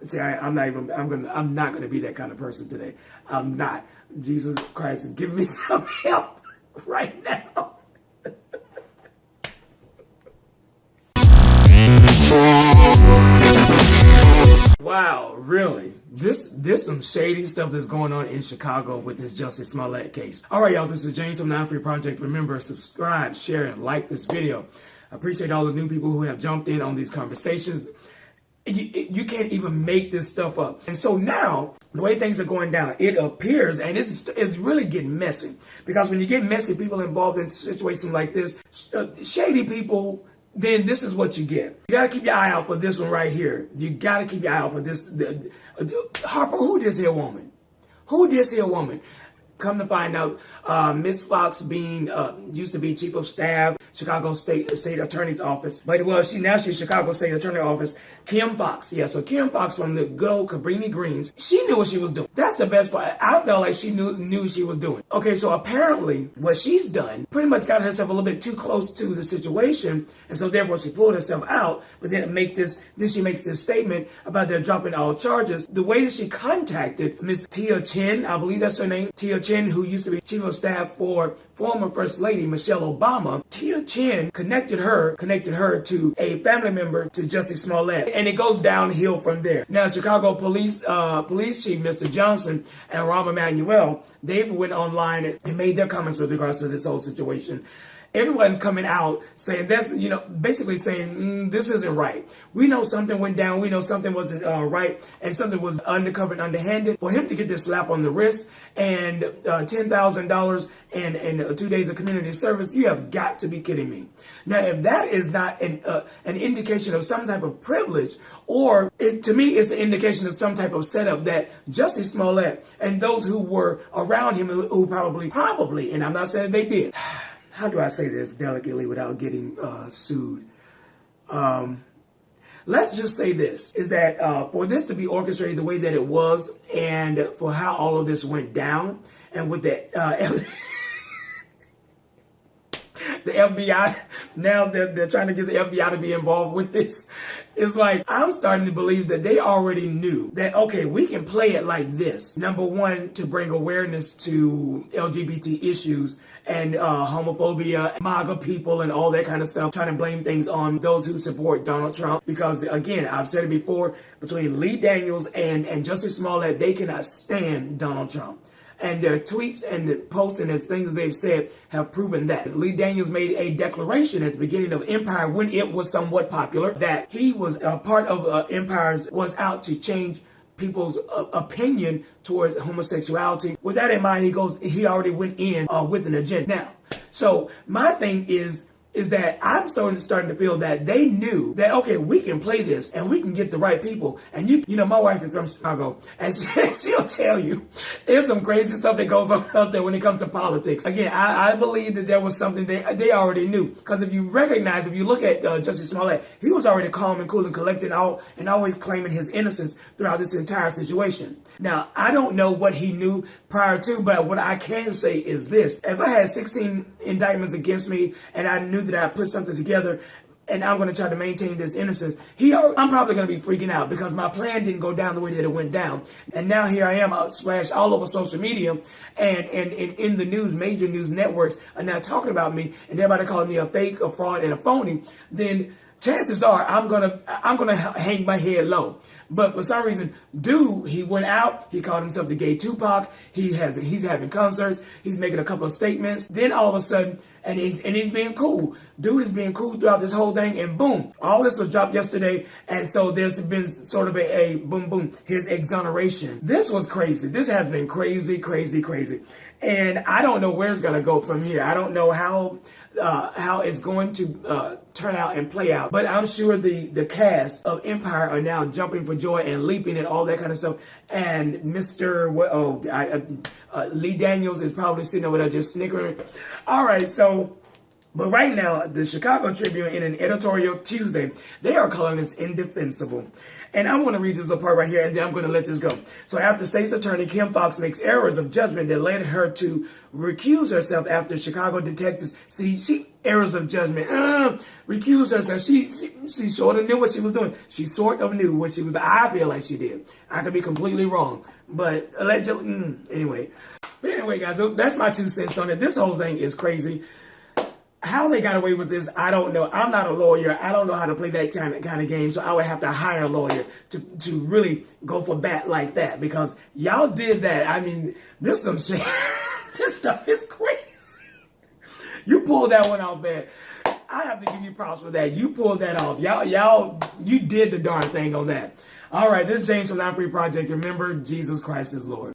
See, I'm not gonna be that kind of person today. I'm not. Jesus Christ, give me some help right now. Wow, really? This some shady stuff that's going on in Chicago with this Jussie Smollett case. All right, y'all, this is James from the Free Project. Remember, subscribe, share, and like this video. I appreciate all the new people who have jumped in on these conversations. You can't even make this stuff up. And so now, the way things are going down, it appears, and it's really getting messy. Because when you get messy, people involved in situations like this, shady people, then this is what you get. You got to keep your eye out for this one right here. You got to keep your eye out for this. Harper, who this here woman? Who this here woman? Come to find out, Ms. Foxx being used to be chief of staff, Chicago State Attorney's Office, but she's Chicago State Attorney Office. Kim Foxx, yeah. So Kim Foxx from the good old Cabrini Greens, she knew what she was doing. That's the best part. I felt like she knew what she was doing. Okay, so apparently what she's done pretty much got herself a little bit too close to the situation, and so therefore she pulled herself out. But then she makes this statement about they're dropping all charges. The way that she contacted Miss Tia Chin, I believe that's her name, Tia Chin, who used to be chief of staff for former First Lady Michelle Obama. Tia Chin connected her to a family member to Jussie Smollett, and it goes downhill from there. Now, Chicago Police Chief Mr. Johnson and Rahm Emanuel, they went online and made their comments with regards to this whole situation. Everyone's coming out saying that's, basically saying this isn't right. We know something went down. We know something wasn't right, and something was undercovered, underhanded. For him to get this slap on the wrist and $10,000 and 2 days of community service, you have got to be kidding me. Now, if that is not an indication of some type of privilege, or to me, it's an indication of some type of setup that Jussie Smollett and those who were around him, who probably, and I'm not saying they did. How do I say this delicately without getting sued? Let's just say this, is that for this to be orchestrated the way that it was, and for how all of this went down, and with the the FBI, now they're trying to get the FBI to be involved with this. It's like, I'm starting to believe that they already knew that, okay, we can play it like this. Number one, to bring awareness to LGBT issues and homophobia, MAGA people, and all that kind of stuff, trying to blame things on those who support Donald Trump. Because, again, I've said it before, between Lee Daniels and Jussie Smollett, they cannot stand Donald Trump. And their tweets and the posts and the things they've said have proven that. Lee Daniels made a declaration at the beginning of Empire, when it was somewhat popular, that he was part of Empire's, was out to change people's opinion towards homosexuality. With that in mind, he already went in with an agenda. Now, so my thing is that I'm starting to feel that they knew that, okay, we can play this and we can get the right people. And my wife is from Chicago, and she'll tell you there's some crazy stuff that goes on out there when it comes to politics. Again, I believe that there was something they already knew. Because if you look at Jussie Smollett, he was already calm and cool and collected and always claiming his innocence throughout this entire situation. Now, I don't know what he knew prior to, but what I can say is this. If I had 16 indictments against me and I knew that I put something together and I'm going to try to maintain this innocence, I'm probably going to be freaking out because my plan didn't go down the way that it went down. And now here I am, splashed all over social media and in the news, major news networks are now talking about me, and everybody calling me a fake, a fraud, and a phony. Then chances are I'm gonna hang my head low. But for some reason, dude, he went out, he called himself the gay Tupac, he's having concerts, he's making a couple of statements, then all of a sudden, and he's being cool. Dude is being cool throughout this whole thing, and boom, all this was dropped yesterday, and so there's been sort of a boom, boom, his exoneration. This was crazy. This has been crazy, crazy, crazy. And I don't know where it's going to go from here. I don't know how it's going to turn out and play out. But I'm sure the cast of Empire are now jumping for joy and leaping and all that kind of stuff. And Lee Daniels is probably sitting over there just snickering. All right, so But right now, the Chicago Tribune, in an editorial Tuesday, they are calling this indefensible. And I want to read this little part right here, and then I'm going to let this go. So after state's attorney Kim Foxx makes errors of judgment that led her to recuse herself after Chicago detectives, errors of judgment, recuse herself. She sort of knew what she was doing. She sort of knew what she was, I feel like she did. I could be completely wrong, but allegedly, anyway. But anyway, guys, that's my 2 cents on it. This whole thing is crazy. How they got away with this, I don't know. I'm not a lawyer. I don't know how to play that kind of game, so I would have to hire a lawyer to really go for bat like that, because y'all did that. I mean, this some shit. This stuff is crazy. You pulled that one off, man. I have to give you props for that. You pulled that off. You did the darn thing on that. All right, this is James from Scot-Free Project. Remember, Jesus Christ is Lord.